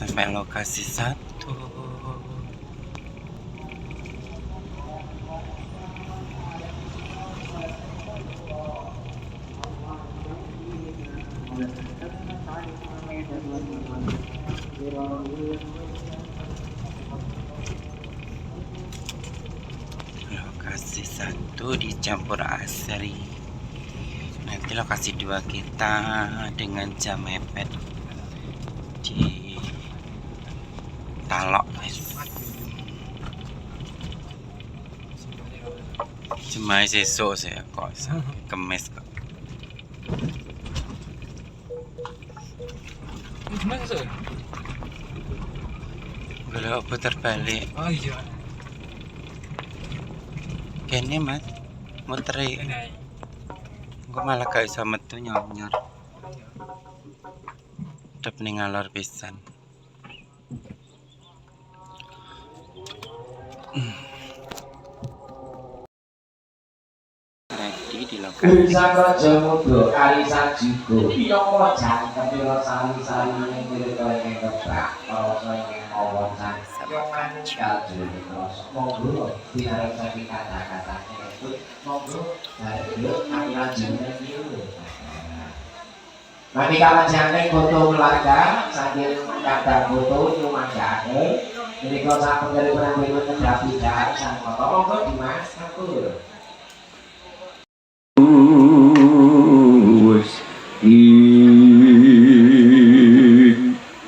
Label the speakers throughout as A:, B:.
A: sampai lokasi 1. Lokasi 1 dicampur asri. Nanti lokasi 2 kita dengan jam mepet di Talok. Cuma sesuk saya kok kemes kok.
B: Gimana sih?
A: Belok putar balik.
B: Oh iya.
A: Kene mas, muteri. Gue malah gak bisa metu nyor-nyor. Dep ning ngalor pisan. Ready di lokasi.
C: Bisa raja muda alisan juga. Iya kok jangan kepiro sali-sali ning kira ing kebak. Rasa ing awon sang. Yo mancal jane rasa. Monggo dinarasake kata-kata nyebut. Monggo harga ayat jeneng iki. Nanti kalau jangan foto keluarga, sambil kata foto nyumandake. Jadi kalau saya pengen berambil mendapi jahat sang foto, monggo Dimas aku.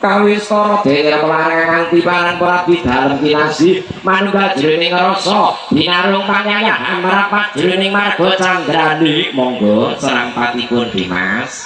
C: Kawis tara dene pelarangan tiparan prabi dalem kinasi manunggal jroning rasa binarung panyayahan merapat jroning marga candrani. Monggo serang patipun Dimas.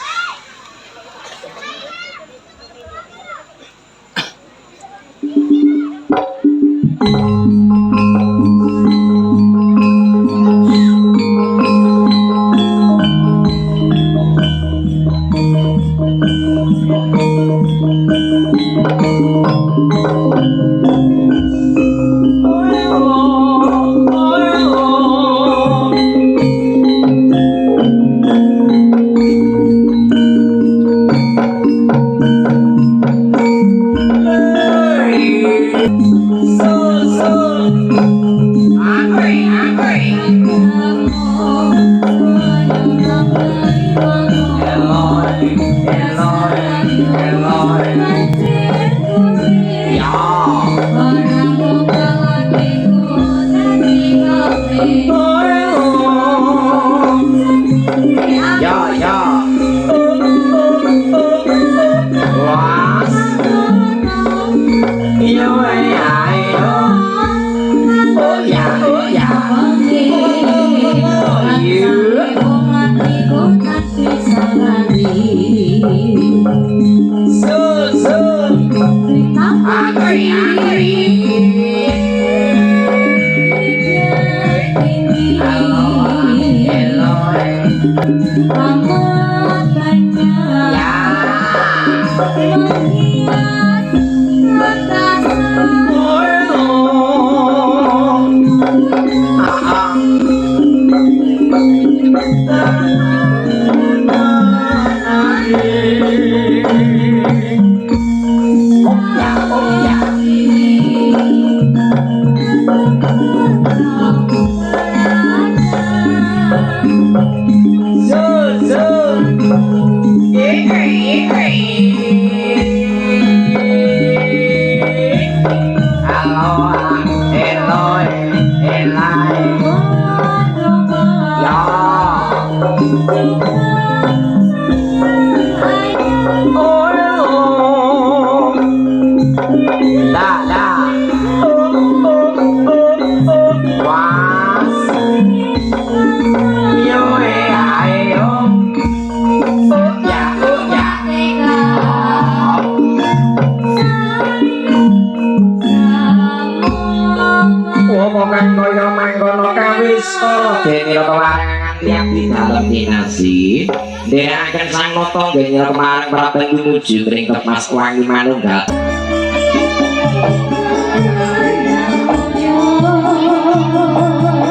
C: Dhereaken sang nata nggih kemarin praten tumuju ring Mas Wangi manunggal.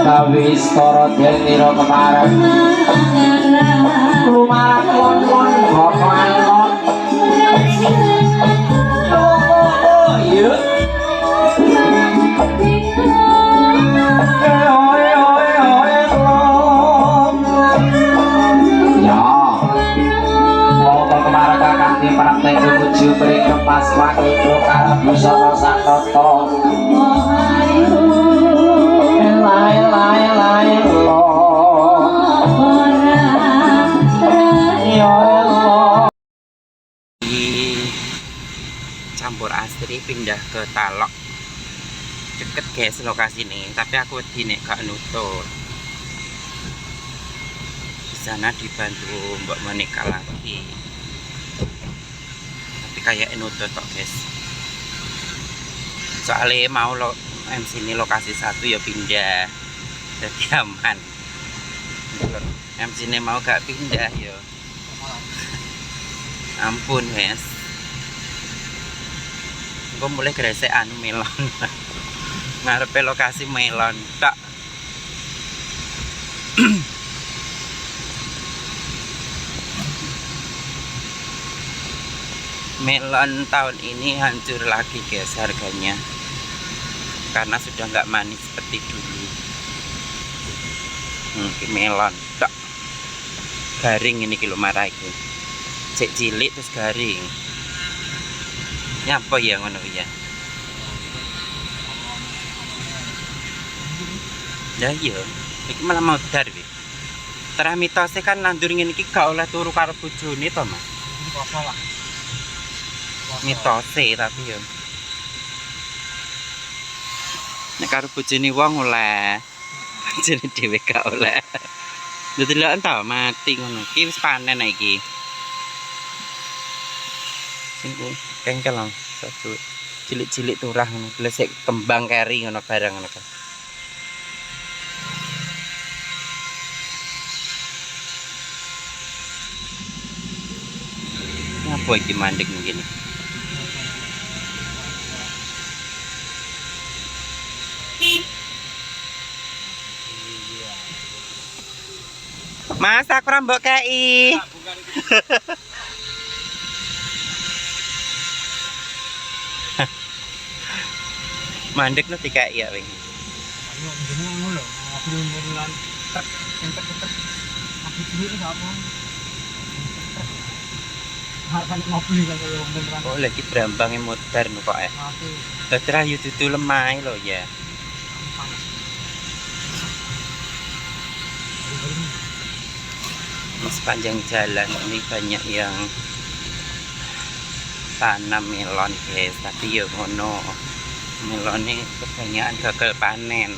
C: Kawis para denira kemarin lumarak won-won kok beri kepas wanita karo busana sanata elai lo
A: Campur Asri pindah ke Talok, deket guys lokasi ini, tapi aku di nek gak nutut. Di sana dibantu Mbak Monika lagi, tapi kayak nutut kok guys. Soalnya mau lo MC ini lokasi satu ya pindah, jadi aman. MC ini mau gak pindah ya ampun guys. Gue mulai geresekan melon ngarepe lokasi melon tak. Melon tahun ini hancur lagi guys harganya, karena sudah nggak manis seperti dulu. Melon tak garing ini kilo marah itu, cek cilik terus garing. Nyapa ya ngono ya. Ya iya, iki malah mau dar iki. Terah mitose kan nandur ngene iki gak oleh turu karo bojone to, Mas. Mitose tapi ya. Nek karo bojone wong oleh. Bojone dhewe gak oleh. Ndelok ta mati ngono. Iki wis panen iki. Singku kengkel lang satu cilik-cilik turah ngono blesek kembang keri ngono barang ngono kan. Apa iki mandek ngene? Mas aku ora mbok kei. Mandek nanti kayak ya wing. Oh lagi berambangnya modern kok ya. Terakhir itu lemah loh ya. Di sepanjang jalan ini banyak yang tanam melon guys, tapi ya ngono. Melon ini kebanyakan gagal panen.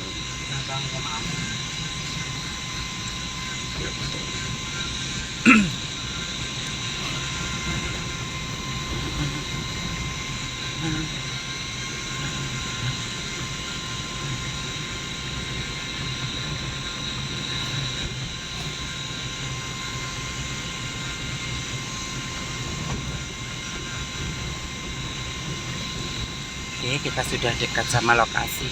A: Oke, kita sudah dekat sama lokasi.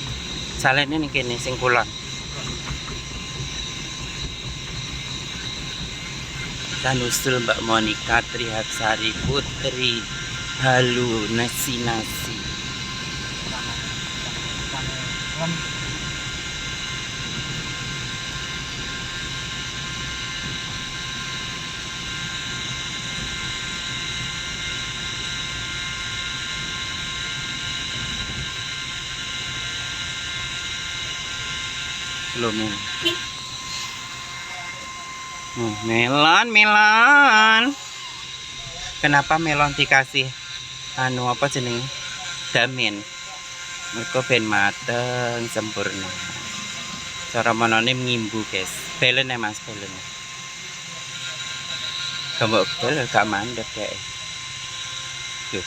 A: Salene ning kene sing kulon. Dan usul Mbak Monika Trihapsari Putri Halu Nasi. Belum. Melon. Kenapa melon dikasih anu apa jenenge? Damin. Mereka ben mateng sempurna. Cara manane ngimbu, guys. Belen ya Mas, belen. Gambok bel gak mandek kayak. Tuh.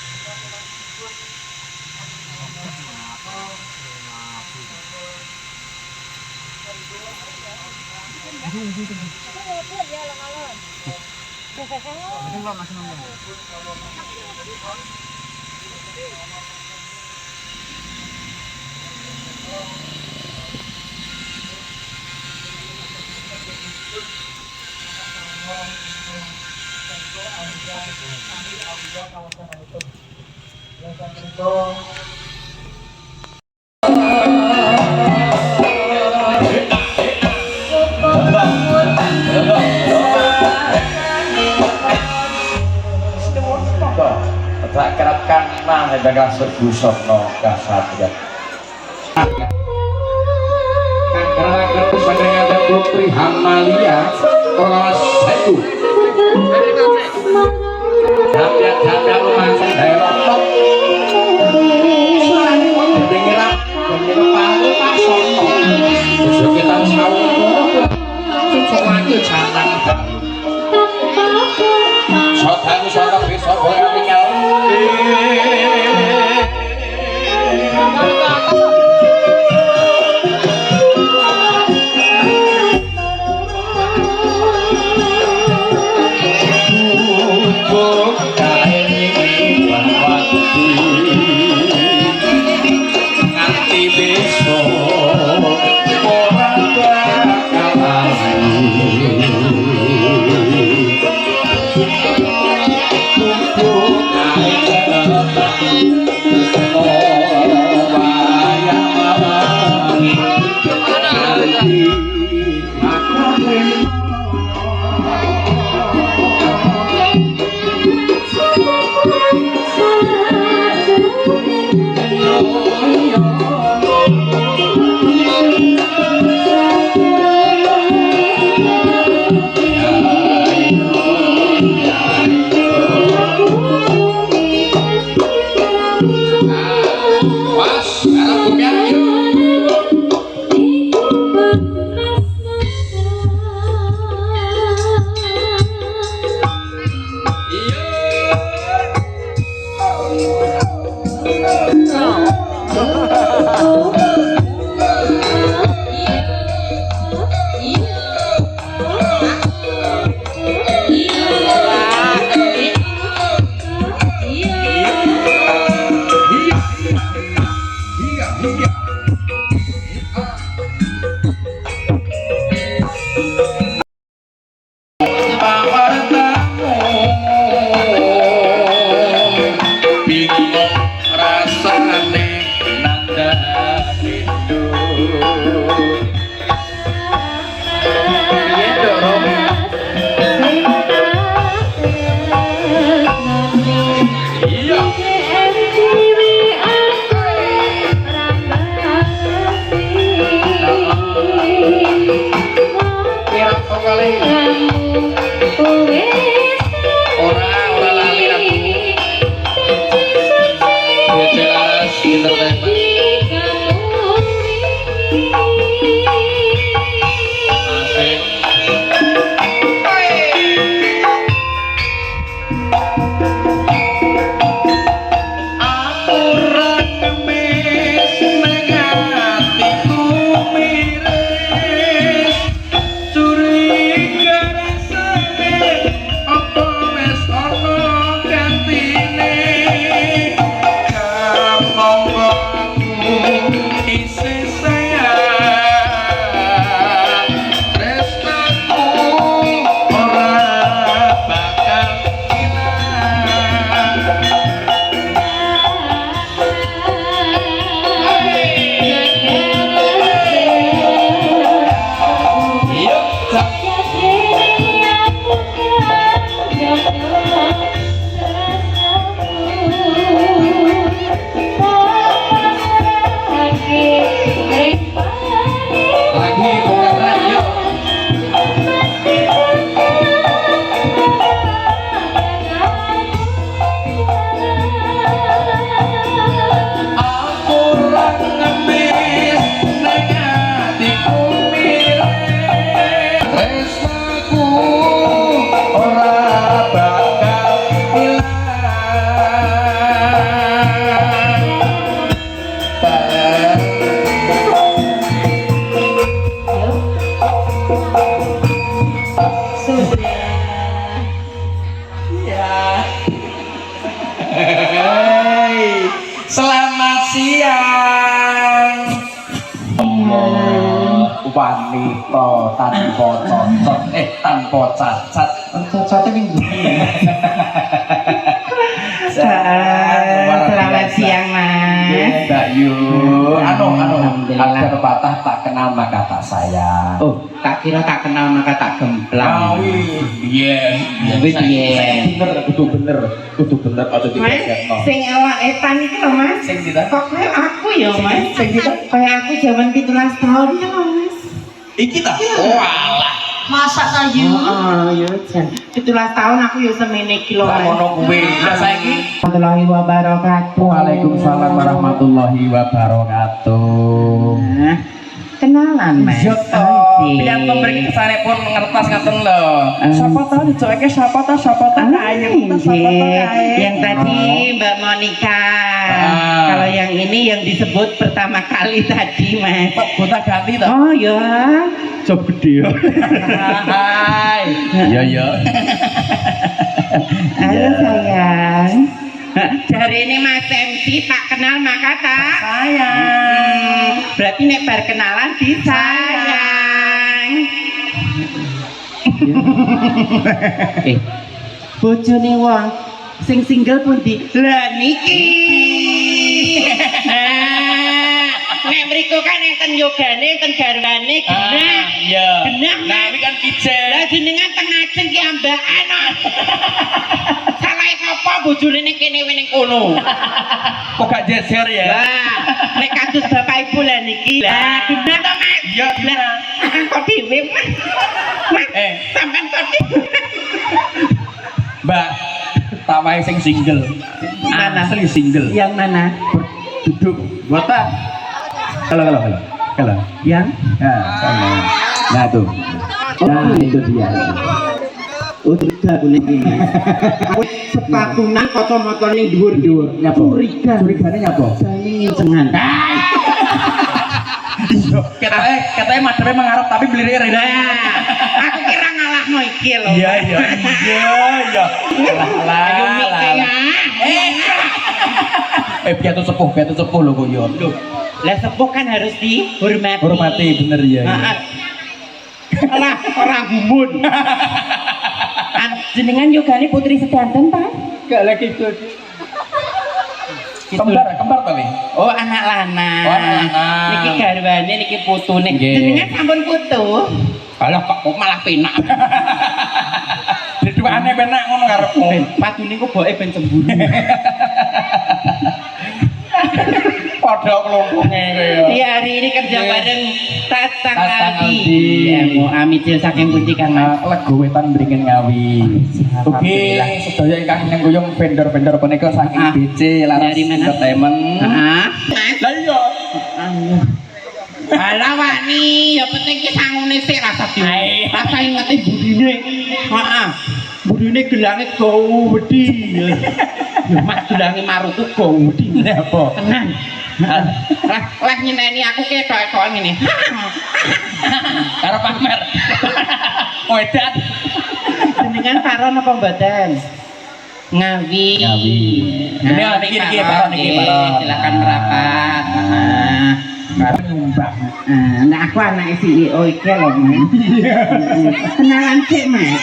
C: tak kerap kanan dengan sebusokno kasatya kakerakan pesandangan dan putri Hamalia kelas 1 Hati-hati rumah daerah top suaranya kok dengeran palu pasono besok kita sawung cocok lagi jangan saudara saudara besok boleh tinggal
B: Selamat siang.
C: Wanita tanpa cacat tanpa cacat cacatnya minggu
B: Selamat siang, Mas.
C: Ayu.
A: Alhamdulillah.
C: Ada pepatah tak kenal maka tak sayang.
A: Oh, tak kira tak kenal maka tak gemplang.
C: Iya.
A: Wih, iya.
C: Kudu bener atau
D: Mas, sing awak etan iki lho Mas.
C: Sing kita.
D: Kok kaya aku ya Mas?
C: Sing kita.
D: Kaya aku zaman 17 tahun iki lho Mas.
C: Iki ta? Oh alah.
D: Masa kayu? Heeh, ya jan. 17 tahun aku ya semene iki lho Mas.
C: Ngono kuwi. Lah saiki
D: Warahmatullahi wabarakatuh.
C: Waalaikumsalam warahmatullahi wabarakatuh.
D: Nah, kenalan Mas.
C: Yo to, pilihan pemberi kesane pun ngertos ngaten lho. Sapa to dicoke sapa to ayo
D: Yang tadi Mbak Monica. Kalau yang ini yang disebut pertama kali tadi Mas.
C: kok gonta ganti to?
D: Oh ya.
C: Job gede. Hai. Iya ya.
D: Halo sayang. Dari ini Mas MC tak kenal maka tak sayang. Berarti nek bar kenalan disayang. Bojone wong sing single pun di lah niki. Nek mriku kan enten yogane, enten garwane genah.
C: Iya.
D: Genah.
C: Nah, iki kan pijen.
D: Lah jenengan teng ajeng ki ambakan. Salahe sapa bojone ning kene ning kono?
C: Kok gak jeser ya?
D: Lah, nek kados bapak ibu lah niki. Lah, genah to, Mas?
C: Iya, genah.
D: Kok dhewe, Mas? Mas, sampean kok dhewe.
C: Mbak, tak wae sing single.
D: Mana?
C: Asli single.
D: Yang mana?
C: Duduk. Botak. Kalau.
D: Yang?
C: Nah, sama. Nah tuh. Nah, itu dia.
D: Oh, tidak boleh gini. Sepatunan kocok-kocok ning dhuwur-dhuwur.
C: Nyapa? Curigane nyapa?
D: Jane ngincengan.
C: Iya, katanya madhepnya mengarep tapi beli rene.
D: Lah, aku kira ngalahno iki lho.
C: Iya.
D: Ayo mikir ya.
C: Piatu sepuh lho kok yo.
D: Lah sepuh kan harus dihormati.
C: Hormati bener ya.
D: Alah, orang gumun. Jenengan yogane putri sedanten, Pak?
C: Gak lagi itu. Kembar tapi.
D: Oh, anak lanang.
C: Oh, anak lanang.
D: Niki garwane, niki putune.
C: Nggih.
D: Jenengan sampun putu.
C: Alah kok malah penak. Diduane penak ngono karepmu.
D: Patune kok boke ben cemburu.
C: Padha kelomponge kaya.
D: Di hari ini kerja bareng Tatang
C: Tatang
D: Aldi.
C: Aldi.
D: Ya, mau amicil saking pundi Kang Mas?
C: Lego wetan bringen ngawi. Oke,
D: Alhamdulillah.
C: sedaya ingkang nyengkuyung vendor-vendor punika saking BC Laras
D: Dari mana?
C: Entertainment.
D: Heeh.
C: Lah iya.
D: Alah wani, ya penting ki sangune sik rasa di. Rasa ingeti budine. Heeh. Budine gelange gowo wedi. Ya mak gelange marutu gowo wedi.
C: Apa?
D: Tenan. Lah nyeneni aku ketok-ketok ngene.
C: Karo pamer. Wedan.
D: Jenengan paron apa mboten? Ngawi.
C: Ini niki paron niki paron.
D: Silakan merapat.
C: Karo nyumbang.
D: Nah aku anak CEO iki lho, Mas. Kenalan sih, Mas.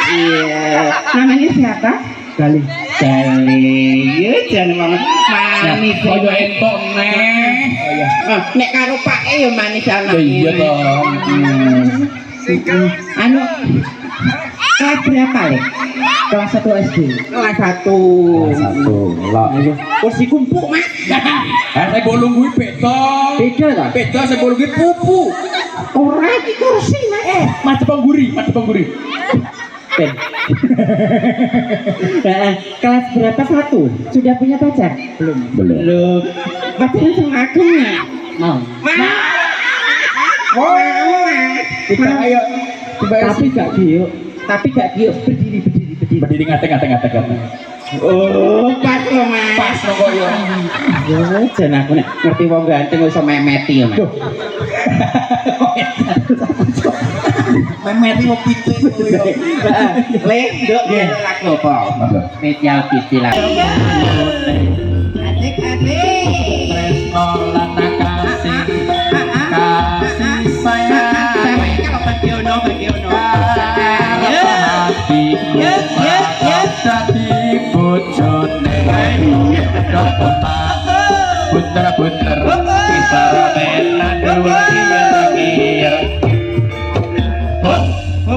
D: Iya. Namanya siapa? Galih. Ya jan manis.
C: Koyo entok neh.
D: Nek karo pake ya manis anak.
C: Iya toh.
D: Anu kelas berapa ya? Kelas 1 SD. Kelas 1.
C: Lah.
D: Kursi kumpuk, Mas.
C: Saya bolong gue beda.
D: Beda ta?
C: Beda saya bolong gue pupu.
D: Ora iki kursi, Mas.
C: Mati pengguri.
D: Kelas berapa 1? Sudah punya pacar? Belum. Pacaran sama aku nggak? Mau.
C: Kita ayo.
D: Tapi gak giuk. Berdiri.
C: Berdiri ngate-ngate.
D: Oh, pas loh, Mas.
C: Pas loh kok ya.
D: Ya, jan aku nek ngerti wong ganteng iso memeti ya, Mas.
C: Memeti mau pitu ya.
D: Le, nduk lagu apa? Spesial istilah. Adik.
C: Tresno lan kasih sayang.
D: Kalau bagi ono.
C: Dadi bojone. Bunda
B: puter bisa pena dua dia terakhir.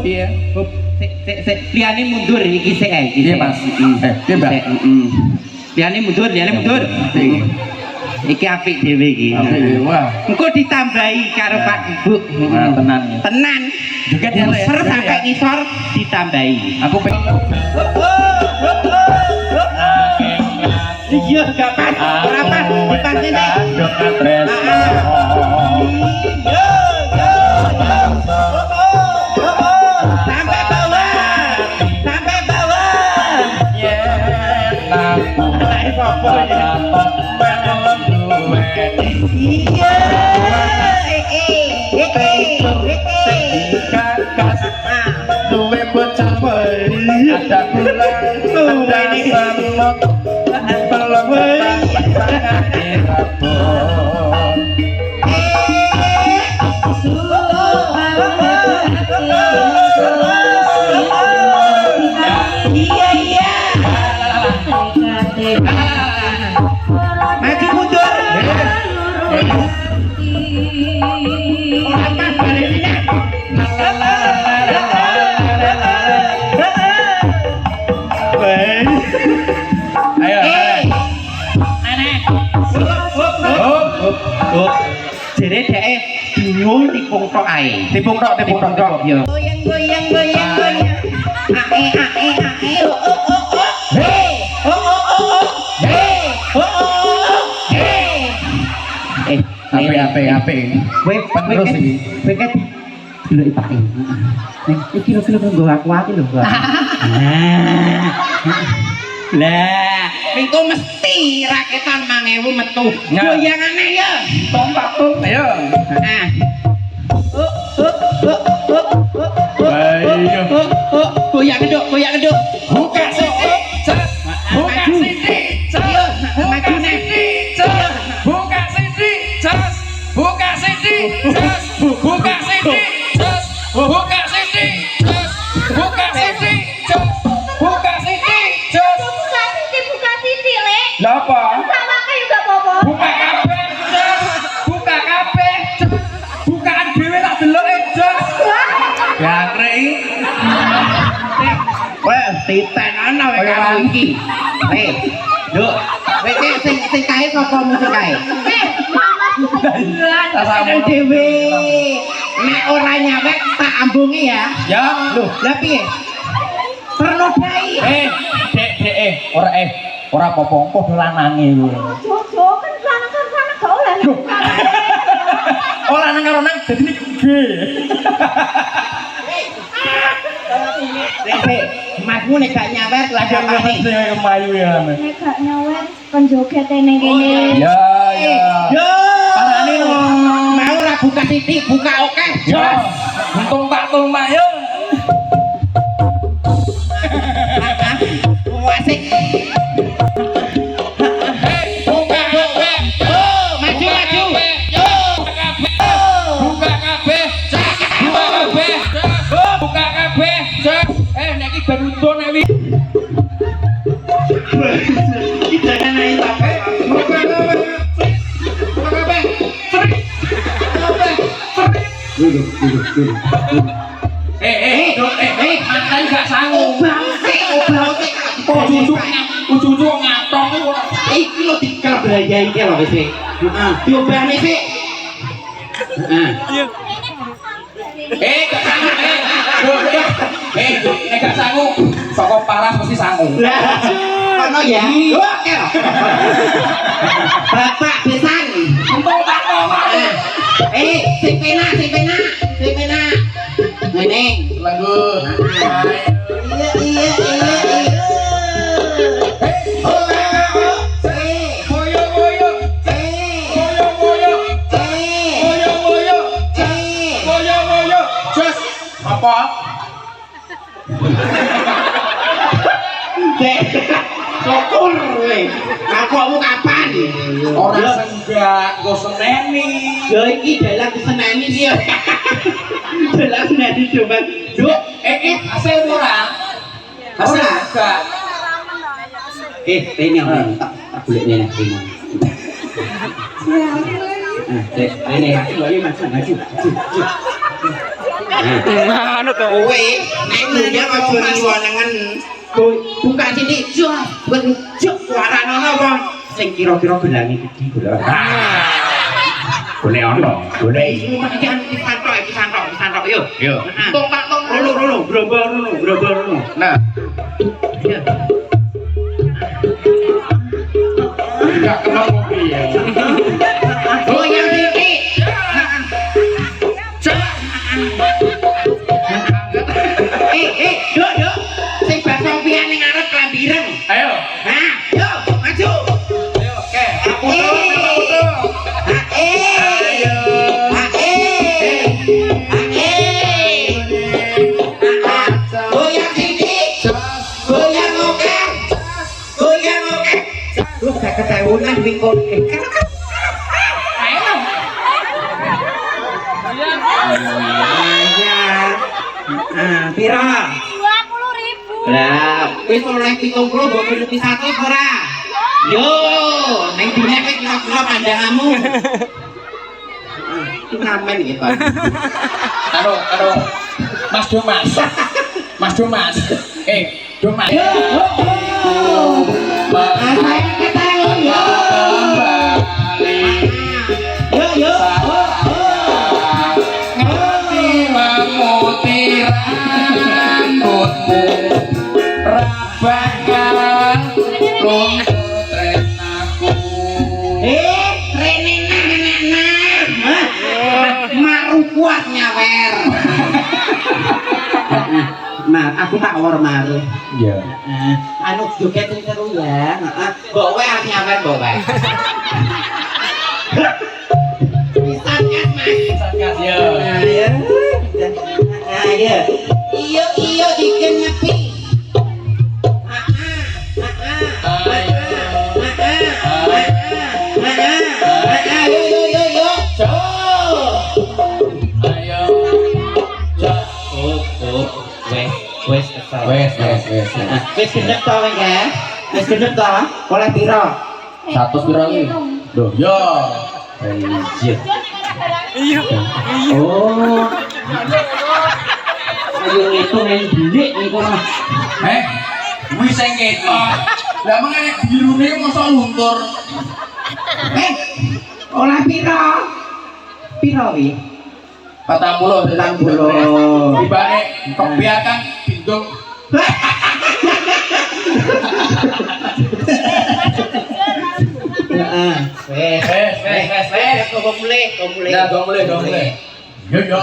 B: Iya.
D: Liane mundur iki sik ae.
B: Iya Mas. Iya Mbak.
D: Liane mundur. Iki apik dhewe iki.
B: Wah.
D: Engko ditambahi karo Pak Ibu.
B: Tenan.
D: Tenan.
B: Juga dia ya.
D: Ser sampai ngisor ditambahi.
B: Aku pengen.
D: Iya gak pas. Ora pas. Dipasne nek. Sampai bawah. Sampai bawah. Anak apa ya? Iya.
B: Kakas duwe bocah beri ada gula ada semut belum
D: Iya. Maju mundur. Orang pas balik ini.
B: ayo
D: Anak. Jadi dhek bingung tipung tok ae.
B: tipung tok
D: Ya. Goyang. Ae. Hey. Hey.
B: ape
D: Kowe
B: terus iki
D: kowe kan delok ipake. Ning iki lho nggo aku ati lho. Lah, mengko mesti raketan 5000 metu. Goyangane ya.
B: tompak tuh ayo
D: Ah.
B: ayo
D: Goyang geduk.
B: buka sidik cas buka sidik cas buka sidik cas buka sidik cas buka sidik cas buka sidik cas buka sidik cas buka sidik cas buka sidik cas
E: Buka siti, Lek.
B: lha apa
E: Sama kayak juga bobo.
B: buka kabeh cas buka kabeh cas bukaan dhewe tak delok cas gangre
D: Wah, titen ana wae karo iki. Nduk, kowe sing kae sapa musik kae?
E: Mama bulan.
D: Sadar dhewe. Nek ora nyawek tak ambungi ya.
B: ya lho
D: Lah piye? Pernodai.
B: dek ora apa-apa padha lanange lho
E: Jojo kan sana gak oleh.
B: oh lanang karo nang dadi gede
D: Masmu nek gak nyawer lagi apane?
B: kemayu ya
E: Nek gak nyawer kon joget ning kene.
B: ya
D: Yo.
B: parane lho
D: Mau ora buka titik, buka oke.
B: ya untung tak tulmak yo
D: Wasik.
B: buka kabeh
D: Oh, maju.
B: buka kabeh buka kabeh nek iki beruntun nek iki
D: Jangan naik sampai.
B: buka kabeh mantan gak sanggup
D: Obah.
B: cucu ngatok
D: Iki lo dikerbayai iki lho wis. Heeh, diobahne sik. Heeh.
B: gak sanggup gak sanggup saka paras mesti sanggup
D: Lah, ono ya. Oke. Bapak besan.
B: untung tak ngomong
D: Sing penak. Ngene.
B: lagu
D: Iya.
B: boyo boyo just apa
D: Syukur kowe. Kakokmu kapan?
B: orang senggak go seneni
D: Ya iki dalam seneni dia. Dalam seneni coba. Yuk,
B: hasil ora hasil enggak
D: ini orang tak boleh nenek ini. Ini maju.
A: Anu to.
D: Kowe nek mulya aja liwanengen. Buka sini jos, benjuk suarane apa? Sing kira-kira gelange gedhi gelang.
B: Boleh ono, boleh.
D: Pisantok yo.
B: Yo.
D: Tung pak tung rulu, grobol rulu.
B: Nah, enggak kenal kopi ya.
D: Goyang dikit. Yo. Sing bakso pian ning arep klambiren.
B: Ayo.
D: Hah, yo, maju.
B: Ayo, oke. Aku tuh. Ayo.
D: Goyang dikit. Goyang oke. Lu gak ketawunan pikun. Pira?
E: 20.000.
D: Lah, wis oleh 70 mbok lebih 100 ora? Yo, ning dine kowe kira-kira pandanganmu. Iki ngamen iki, Pak.
B: Karo Mas Domas. Domas.
D: Saya ketawun yo. Yo.
B: Ngerti memuti rambutmu rabakan luntur tresnaku.
D: Rene nang. Maru kuat nyawer. Aku tak war maru.
B: Iya.
D: Anu joget sing seru ya. Mbok wae arep nyawer mbok wae. Pisan kan, Mas.
B: Satgas ya.
D: Ayo. Iyo dikenepi. Yo.
B: Ayo.
D: Wes kesel.
B: Wes.
D: Wes gendek to weng ya. Wes gendek to. Oleh piro?
B: 100 piro iki? Loh, yo.
A: Iya.
D: Oh. Ayo itu nang bilik niku.
B: Wis sing ketok. Lah mengene birune mosok luntur.
D: Oleh piro? Piro wi?
B: 40. Tibane kebiakan bindung.
D: Heeh. Wes.
B: Wes.
D: Kok mulai.
B: Ya, go mulai. Yo.